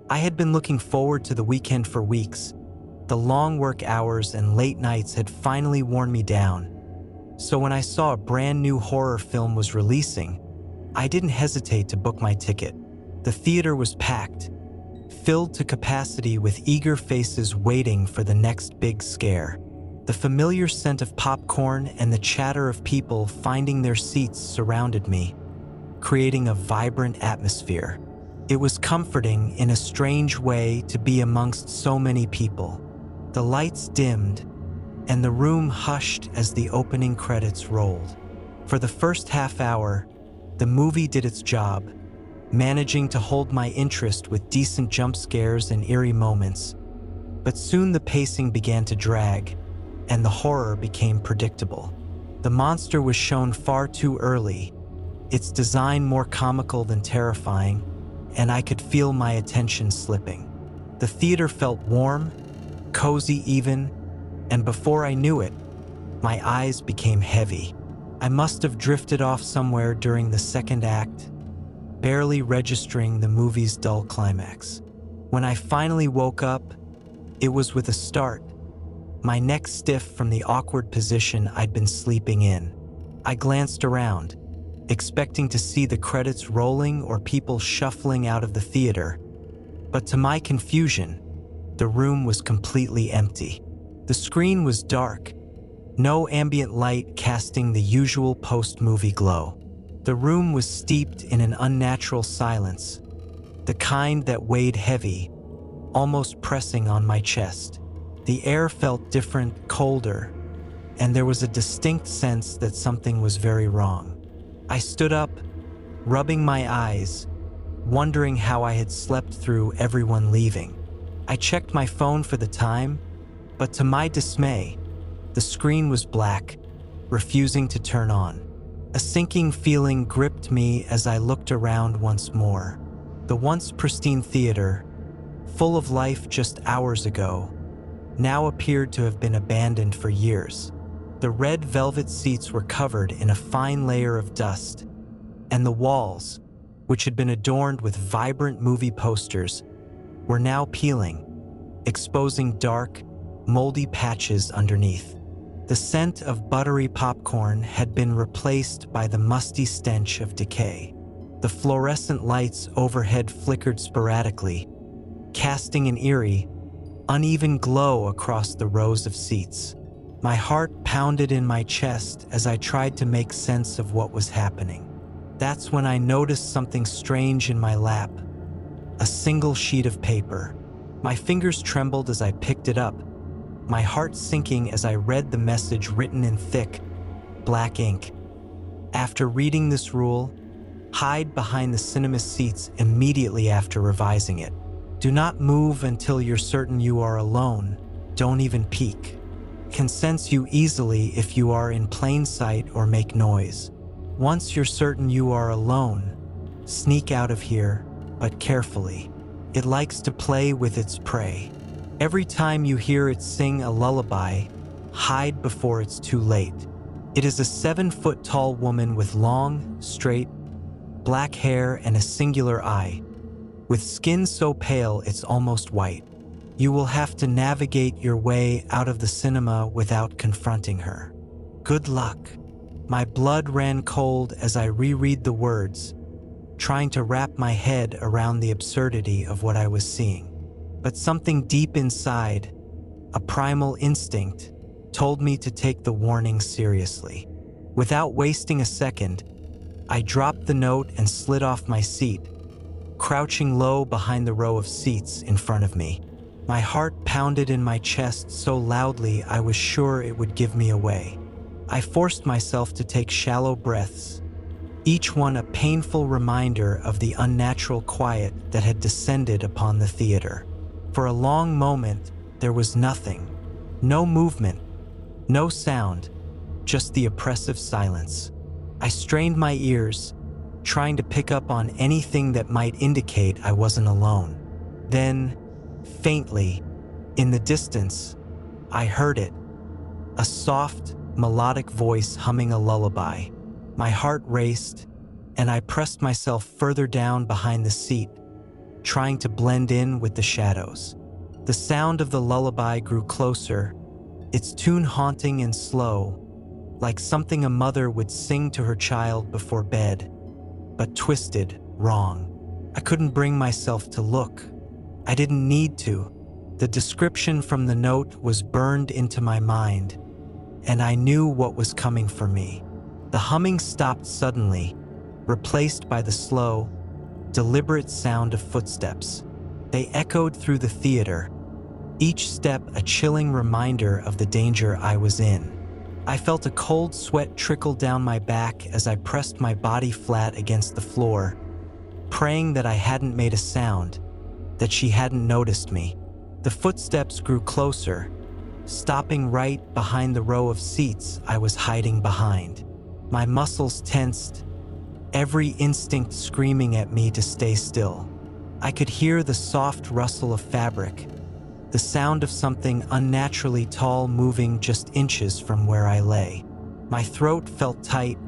I had been looking forward to the weekend for weeks. The long work hours and late nights had finally worn me down. So when I saw a brand new horror film was releasing, I didn't hesitate to book my ticket. The theater was packed, filled to capacity with eager faces waiting for the next big scare. The familiar scent of popcorn and the chatter of people finding their seats surrounded me, creating a vibrant atmosphere. It was comforting in a strange way to be amongst so many people. The lights dimmed, and the room hushed as the opening credits rolled. For the first half hour, the movie did its job, managing to hold my interest with decent jump scares and eerie moments. But soon the pacing began to drag, and the horror became predictable. The monster was shown far too early, its design more comical than terrifying, and I could feel my attention slipping. The theater felt warm, cozy even, and before I knew it, my eyes became heavy. I must have drifted off somewhere during the second act, barely registering the movie's dull climax. When I finally woke up, it was with a start, my neck stiff from the awkward position I'd been sleeping in. I glanced around, expecting to see the credits rolling or people shuffling out of the theater, but to my confusion, the room was completely empty. The screen was dark, no ambient light casting the usual post-movie glow. The room was steeped in an unnatural silence, the kind that weighed heavy, almost pressing on my chest. The air felt different, colder, and there was a distinct sense that something was very wrong. I stood up, rubbing my eyes, wondering how I had slept through everyone leaving. I checked my phone for the time, but to my dismay, the screen was black, refusing to turn on. A sinking feeling gripped me as I looked around once more. The once pristine theater, full of life just hours ago, now appeared to have been abandoned for years. The red velvet seats were covered in a fine layer of dust, and the walls, which had been adorned with vibrant movie posters, were now peeling, exposing dark, moldy patches underneath. The scent of buttery popcorn had been replaced by the musty stench of decay. The fluorescent lights overhead flickered sporadically, casting an eerie, uneven glow across the rows of seats. My heart pounded in my chest as I tried to make sense of what was happening. That's when I noticed something strange in my lap, a single sheet of paper. My fingers trembled as I picked it up, my heart sinking as I read the message written in thick, black ink. After reading this rule, hide behind the cinema seats immediately after revising it. Do not move until you're certain you are alone. Don't even peek. Can sense you easily if you are in plain sight or make noise. Once you're certain you are alone, sneak out of here, but carefully. It likes to play with its prey. Every time you hear it sing a lullaby, hide before it's too late. It is a 7-foot-tall woman with long, straight, black hair and a singular eye, with skin so pale it's almost white. You will have to navigate your way out of the cinema without confronting her. Good luck. My blood ran cold as I reread the words, trying to wrap my head around the absurdity of what I was seeing. But something deep inside, a primal instinct, told me to take the warning seriously. Without wasting a second, I dropped the note and slid off my seat, crouching low behind the row of seats in front of me. My heart pounded in my chest so loudly I was sure it would give me away. I forced myself to take shallow breaths, each one a painful reminder of the unnatural quiet that had descended upon the theater. For a long moment, there was nothing. No movement, no sound, just the oppressive silence. I strained my ears, trying to pick up on anything that might indicate I wasn't alone. Then, faintly, in the distance, I heard it, a soft, melodic voice humming a lullaby. My heart raced, and I pressed myself further down behind the seat, trying to blend in with the shadows. The sound of the lullaby grew closer, its tune haunting and slow, like something a mother would sing to her child before bed, but twisted, wrong. I couldn't bring myself to look. I didn't need to. The description from the note was burned into my mind, and I knew what was coming for me. The humming stopped suddenly, replaced by the slow, deliberate sound of footsteps. They echoed through the theater, each step a chilling reminder of the danger I was in. I felt a cold sweat trickle down my back as I pressed my body flat against the floor, praying that I hadn't made a sound, that she hadn't noticed me. The footsteps grew closer, stopping right behind the row of seats I was hiding behind. My muscles tensed, every instinct screaming at me to stay still. I could hear the soft rustle of fabric, the sound of something unnaturally tall moving just inches from where I lay. My throat felt tight,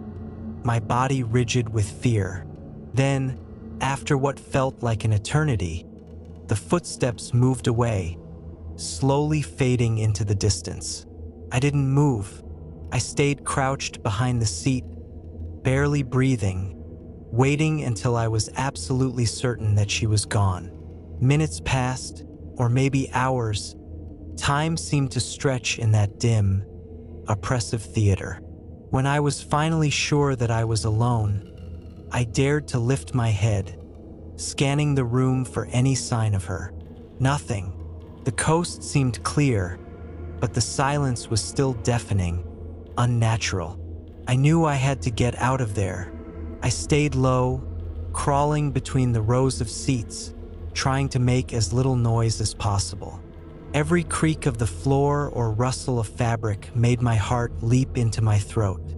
my body rigid with fear. Then, after what felt like an eternity, the footsteps moved away, slowly fading into the distance. I didn't move. I stayed crouched behind the seat, barely breathing, waiting until I was absolutely certain that she was gone. Minutes passed, or maybe hours. Time seemed to stretch in that dim, oppressive theater. When I was finally sure that I was alone, I dared to lift my head, scanning the room for any sign of her. Nothing. The coast seemed clear, but the silence was still deafening, unnatural. I knew I had to get out of there. I stayed low, crawling between the rows of seats, trying to make as little noise as possible. Every creak of the floor or rustle of fabric made my heart leap into my throat.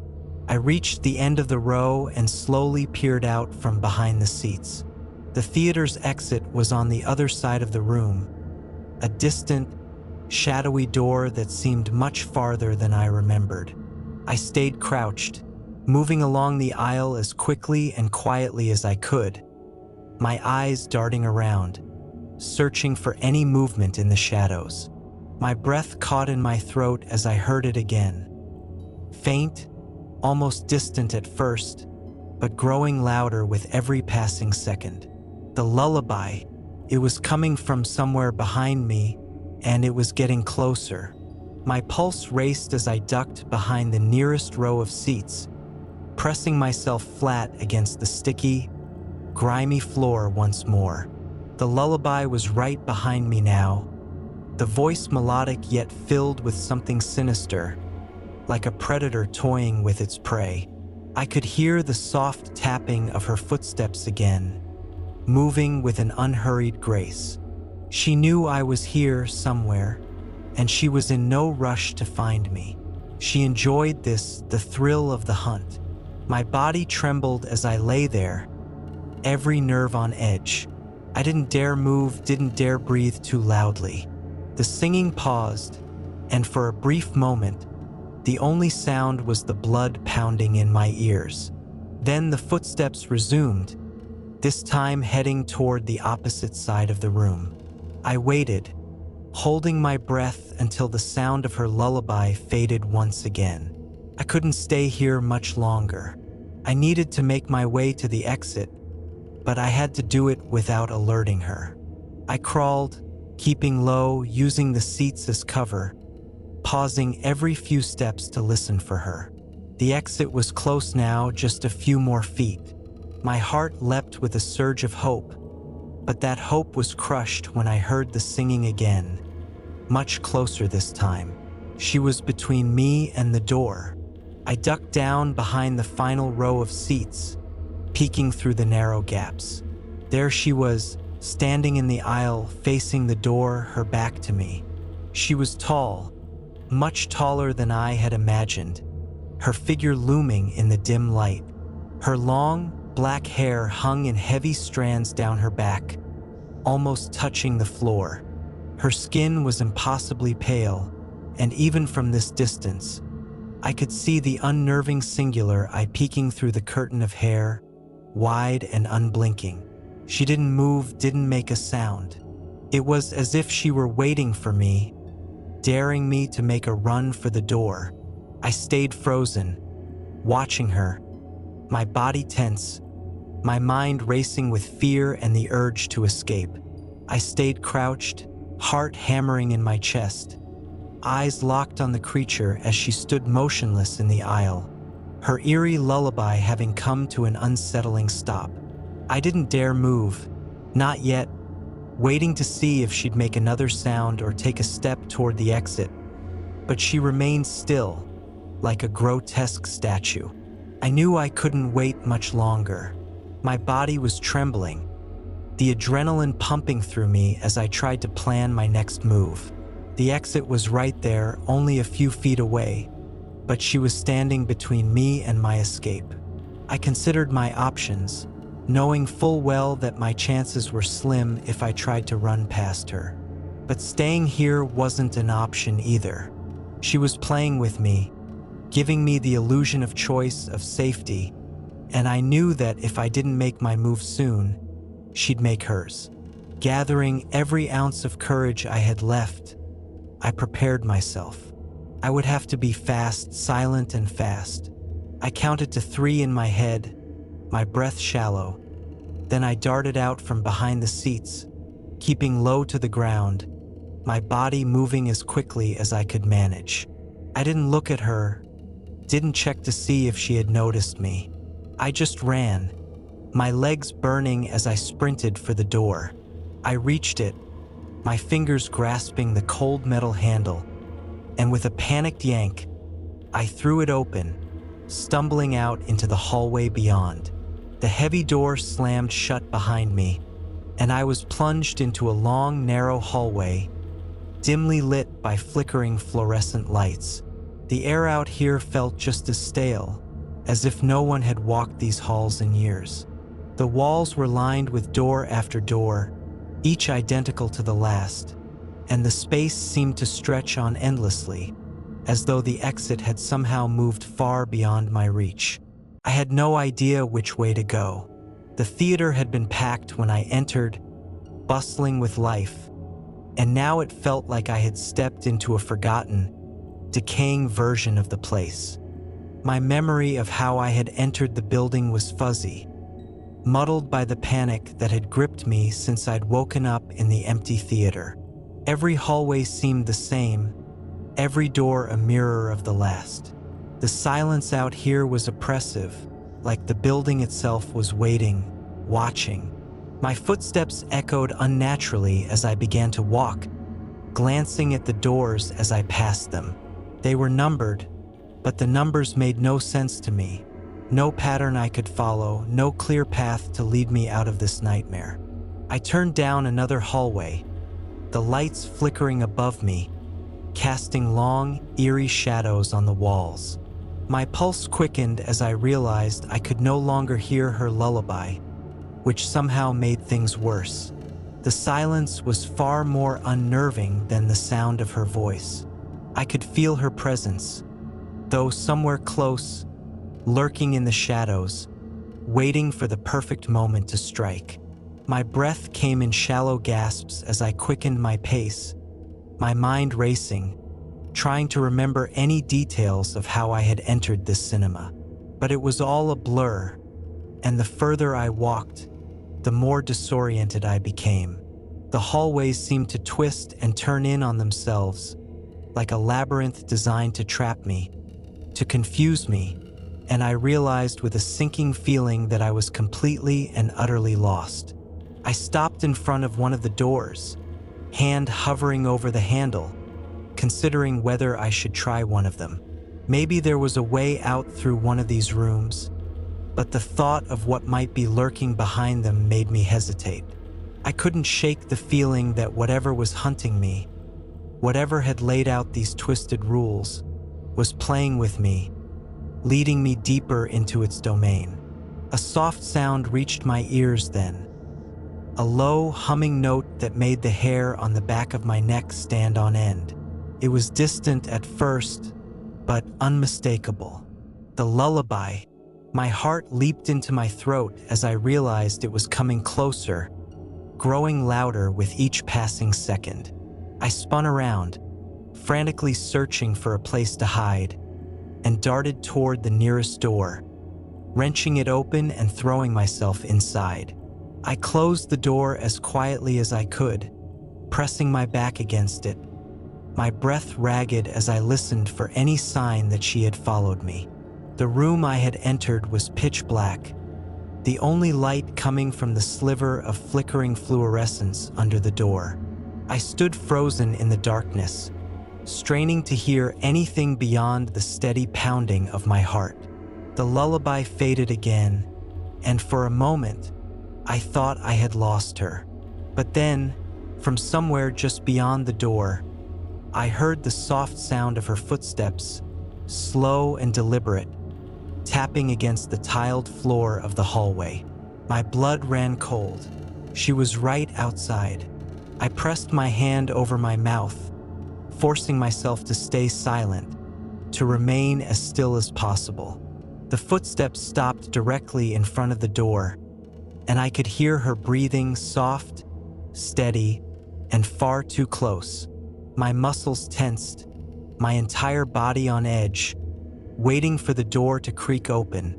I reached the end of the row and slowly peered out from behind the seats. The theater's exit was on the other side of the room, a distant, shadowy door that seemed much farther than I remembered. I stayed crouched, moving along the aisle as quickly and quietly as I could, my eyes darting around, searching for any movement in the shadows. My breath caught in my throat as I heard it again. Faint, almost distant at first, but growing louder with every passing second. The lullaby. It was coming from somewhere behind me, and it was getting closer. My pulse raced as I ducked behind the nearest row of seats, pressing myself flat against the sticky, grimy floor once more. The lullaby was right behind me now, the voice melodic yet filled with something sinister, like a predator toying with its prey. I could hear the soft tapping of her footsteps again, moving with an unhurried grace. She knew I was here somewhere, and she was in no rush to find me. She enjoyed this, the thrill of the hunt. My body trembled as I lay there, every nerve on edge. I didn't dare move, didn't dare breathe too loudly. The singing paused, and for a brief moment, the only sound was the blood pounding in my ears. Then the footsteps resumed, this time heading toward the opposite side of the room. I waited, holding my breath until the sound of her lullaby faded once again. I couldn't stay here much longer. I needed to make my way to the exit, but I had to do it without alerting her. I crawled, keeping low, using the seats as cover, pausing every few steps to listen for her. The exit was close now, just a few more feet. My heart leapt with a surge of hope, but that hope was crushed when I heard the singing again, much closer this time. She was between me and the door. I ducked down behind the final row of seats, peeking through the narrow gaps. There she was, standing in the aisle, facing the door, her back to me. She was tall, much taller than I had imagined, her figure looming in the dim light. Her long, black hair hung in heavy strands down her back, almost touching the floor. Her skin was impossibly pale, and even from this distance, I could see the unnerving singular eye peeking through the curtain of hair, wide and unblinking. She didn't move, didn't make a sound. It was as if she were waiting for me, daring me to make a run for the door. I stayed frozen, watching her, my body tense, my mind racing with fear and the urge to escape. I stayed crouched, heart hammering in my chest, eyes locked on the creature as she stood motionless in the aisle, her eerie lullaby having come to an unsettling stop. I didn't dare move, not yet, waiting to see if she'd make another sound or take a step toward the exit. But she remained still, like a grotesque statue. I knew I couldn't wait much longer. My body was trembling, the adrenaline pumping through me as I tried to plan my next move. The exit was right there, only a few feet away, but she was standing between me and my escape. I considered my options, knowing full well that my chances were slim if I tried to run past her. But staying here wasn't an option either. She was playing with me, giving me the illusion of choice, of safety, and I knew that if I didn't make my move soon, she'd make hers. Gathering every ounce of courage I had left, I prepared myself. I would have to be fast, silent and fast. I counted to 3 in my head, my breath shallow. Then I darted out from behind the seats, keeping low to the ground, my body moving as quickly as I could manage. I didn't look at her, didn't check to see if she had noticed me. I just ran, my legs burning as I sprinted for the door. I reached it, my fingers grasping the cold metal handle, and with a panicked yank, I threw it open, stumbling out into the hallway beyond. The heavy door slammed shut behind me, and I was plunged into a long, narrow hallway, dimly lit by flickering fluorescent lights. The air out here felt just as stale, as if no one had walked these halls in years. The walls were lined with door after door, each identical to the last, and the space seemed to stretch on endlessly, as though the exit had somehow moved far beyond my reach. I had no idea which way to go. The theater had been packed when I entered, bustling with life, and now it felt like I had stepped into a forgotten, decaying version of the place. My memory of how I had entered the building was fuzzy, muddled by the panic that had gripped me since I'd woken up in the empty theater. Every hallway seemed the same, every door a mirror of the last. The silence out here was oppressive, like the building itself was waiting, watching. My footsteps echoed unnaturally as I began to walk, glancing at the doors as I passed them. They were numbered, but the numbers made no sense to me. No pattern I could follow, no clear path to lead me out of this nightmare. I turned down another hallway, the lights flickering above me, casting long, eerie shadows on the walls. My pulse quickened as I realized I could no longer hear her lullaby, which somehow made things worse. The silence was far more unnerving than the sound of her voice. I could feel her presence, though somewhere close, lurking in the shadows, waiting for the perfect moment to strike. My breath came in shallow gasps as I quickened my pace, my mind racing, trying to remember any details of how I had entered this cinema. But it was all a blur, and the further I walked, the more disoriented I became. The hallways seemed to twist and turn in on themselves, like a labyrinth designed to trap me, to confuse me, and I realized with a sinking feeling that I was completely and utterly lost. I stopped in front of one of the doors, hand hovering over the handle, considering whether I should try one of them. Maybe there was a way out through one of these rooms, but the thought of what might be lurking behind them made me hesitate. I couldn't shake the feeling that whatever was hunting me, whatever had laid out these twisted rules, was playing with me, leading me deeper into its domain. A soft sound reached my ears then, a low, humming note that made the hair on the back of my neck stand on end. It was distant at first, but unmistakable. The lullaby, My heart leaped into my throat as I realized it was coming closer, growing louder with each passing second. I spun around, frantically searching for a place to hide, and darted toward the nearest door, wrenching it open and throwing myself inside. I closed the door as quietly as I could, pressing my back against it, my breath ragged as I listened for any sign that she had followed me. The room I had entered was pitch black, the only light coming from the sliver of flickering fluorescence under the door. I stood frozen in the darkness, straining to hear anything beyond the steady pounding of my heart. The lullaby faded again, and for a moment, I thought I had lost her. But then, from somewhere just beyond the door, I heard the soft sound of her footsteps, slow and deliberate, tapping against the tiled floor of the hallway. My blood ran cold. She was right outside. I pressed my hand over my mouth, forcing myself to stay silent, to remain as still as possible. The footsteps stopped directly in front of the door, and I could hear her breathing soft, steady, and far too close. My muscles tensed, my entire body on edge, waiting for the door to creak open,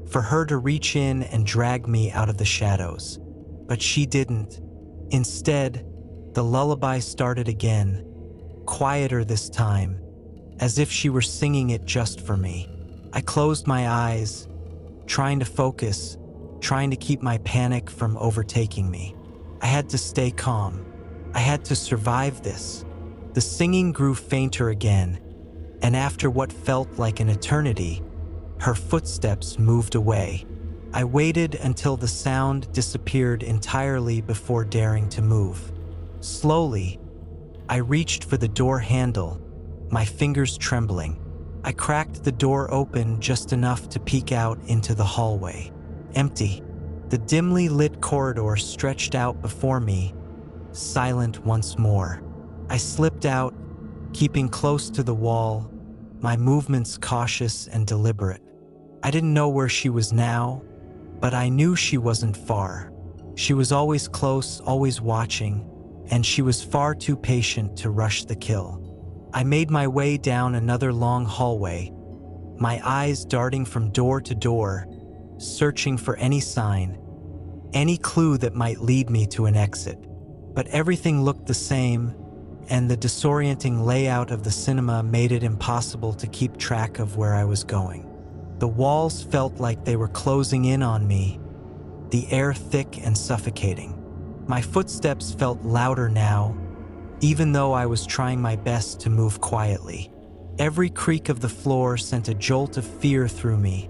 for her to reach in and drag me out of the shadows. But she didn't. Instead, the lullaby started again, quieter this time, as if she were singing it just for me. I closed my eyes, trying to focus, trying to keep my panic from overtaking me. I had to stay calm. I had to survive this. The singing grew fainter again, and after what felt like an eternity, her footsteps moved away. I waited until the sound disappeared entirely before daring to move. Slowly, I reached for the door handle, my fingers trembling. I cracked the door open just enough to peek out into the hallway. Empty. The dimly lit corridor stretched out before me, silent once more. I slipped out, keeping close to the wall, my movements cautious and deliberate. I didn't know where she was now, but I knew she wasn't far. She was always close, always watching, and she was far too patient to rush the kill. I made my way down another long hallway, my eyes darting from door to door, searching for any sign, any clue that might lead me to an exit. But everything looked the same, and the disorienting layout of the cinema made it impossible to keep track of where I was going. The walls felt like they were closing in on me, the air thick and suffocating. My footsteps felt louder now, even though I was trying my best to move quietly. Every creak of the floor sent a jolt of fear through me,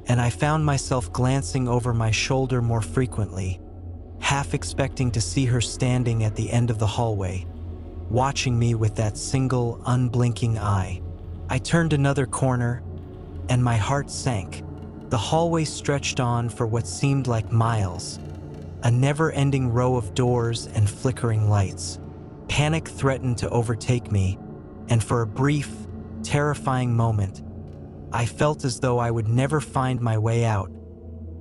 and I found myself glancing over my shoulder more frequently, half expecting to see her standing at the end of the hallway, watching me with that single, unblinking eye. I turned another corner, and my heart sank. The hallway stretched on for what seemed like miles, a never-ending row of doors and flickering lights. Panic threatened to overtake me, and for a brief, terrifying moment, I felt as though I would never find my way out,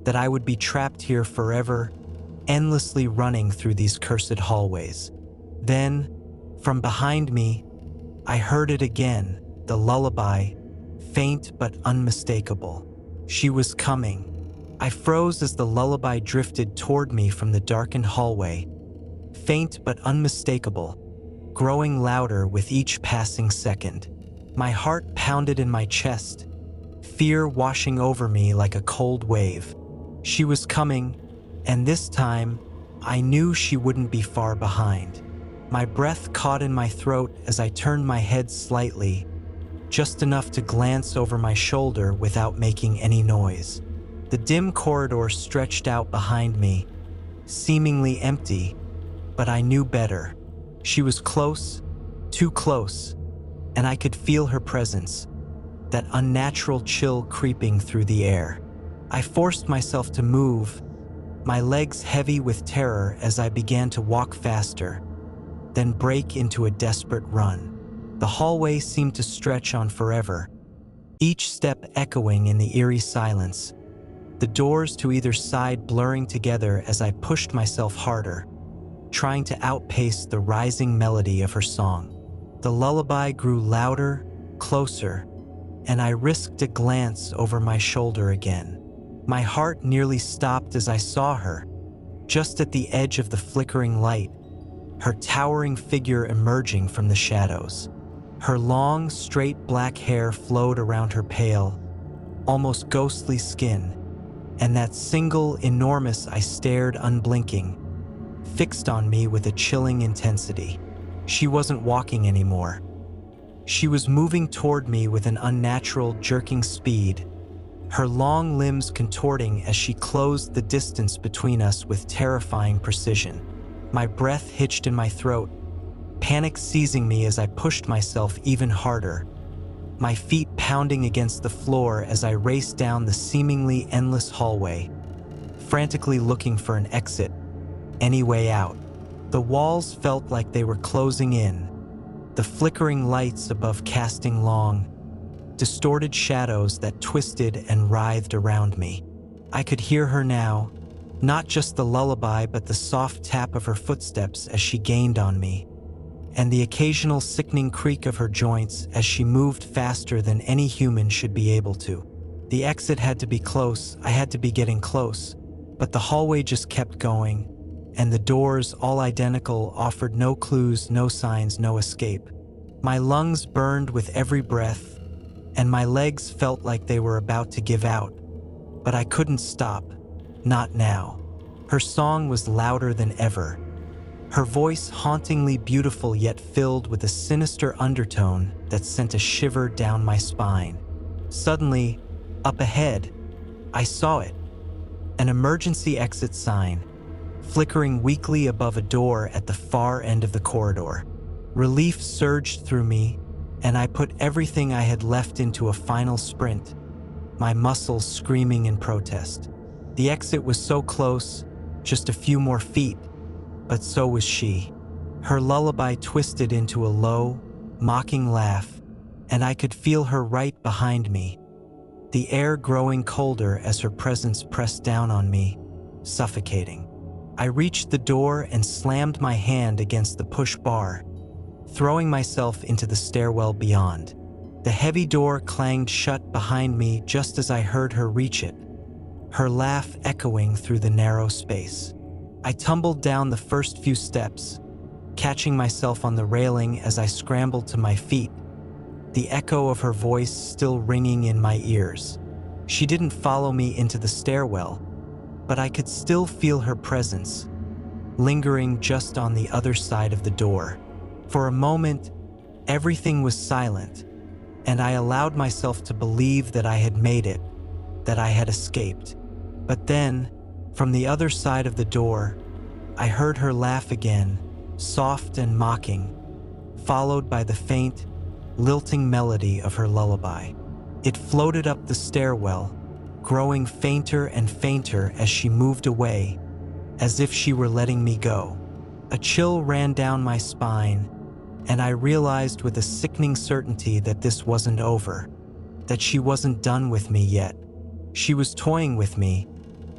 that I would be trapped here forever, endlessly running through these cursed hallways. Then, from behind me, I heard it again, the lullaby, faint but unmistakable. She was coming. I froze as the lullaby drifted toward me from the darkened hallway, faint but unmistakable, growing louder with each passing second. My heart pounded in my chest, fear washing over me like a cold wave. She was coming, and this time, I knew she wouldn't be far behind. My breath caught in my throat as I turned my head slightly, just enough to glance over my shoulder without making any noise. The dim corridor stretched out behind me, seemingly empty, but I knew better. She was close, too close, and I could feel her presence, that unnatural chill creeping through the air. I forced myself to move, my legs heavy with terror as I began to walk faster, then break into a desperate run. The hallway seemed to stretch on forever, each step echoing in the eerie silence, the doors to either side blurring together as I pushed myself harder, trying to outpace the rising melody of her song. The lullaby grew louder, closer, and I risked a glance over my shoulder again. My heart nearly stopped as I saw her, just at the edge of the flickering light, her towering figure emerging from the shadows. Her long, straight black hair flowed around her pale, almost ghostly skin, and that single enormous eye stared unblinking, fixed on me with a chilling intensity. She wasn't walking anymore. She was moving toward me with an unnatural, jerking speed, her long limbs contorting as she closed the distance between us with terrifying precision. My breath hitched in my throat, panic seizing me as I pushed myself even harder, my feet pounding against the floor as I raced down the seemingly endless hallway, frantically looking for an exit, any way out. The walls felt like they were closing in, the flickering lights above casting long, distorted shadows that twisted and writhed around me. I could hear her now, not just the lullaby but the soft tap of her footsteps as she gained on me, and the occasional sickening creak of her joints as she moved faster than any human should be able to. The exit had to be close, I had to be getting close, but the hallway just kept going, and the doors, all identical, offered no clues, no signs, no escape. My lungs burned with every breath, and my legs felt like they were about to give out, but I couldn't stop, not now. Her song was louder than ever, her voice hauntingly beautiful yet filled with a sinister undertone that sent a shiver down my spine. Suddenly, up ahead, I saw it, an emergency exit sign, flickering weakly above a door at the far end of the corridor. Relief surged through me, and I put everything I had left into a final sprint, my muscles screaming in protest. The exit was so close, just a few more feet, but so was she. Her lullaby twisted into a low, mocking laugh, and I could feel her right behind me, the air growing colder as her presence pressed down on me, suffocating. I reached the door and slammed my hand against the push bar, throwing myself into the stairwell beyond. The heavy door clanged shut behind me just as I heard her reach it, her laugh echoing through the narrow space. I tumbled down the first few steps, catching myself on the railing as I scrambled to my feet, the echo of her voice still ringing in my ears. She didn't follow me into the stairwell, but I could still feel her presence, lingering just on the other side of the door. For a moment, everything was silent, and I allowed myself to believe that I had made it, that I had escaped. But then, from the other side of the door, I heard her laugh again, soft and mocking, followed by the faint, lilting melody of her lullaby. It floated up the stairwell, growing fainter and fainter as she moved away, as if she were letting me go. A chill ran down my spine, and I realized with a sickening certainty that this wasn't over, that she wasn't done with me yet. She was toying with me,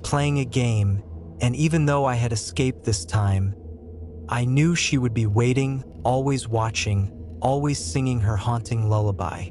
playing a game, and even though I had escaped this time, I knew she would be waiting, always watching, always singing her haunting lullaby.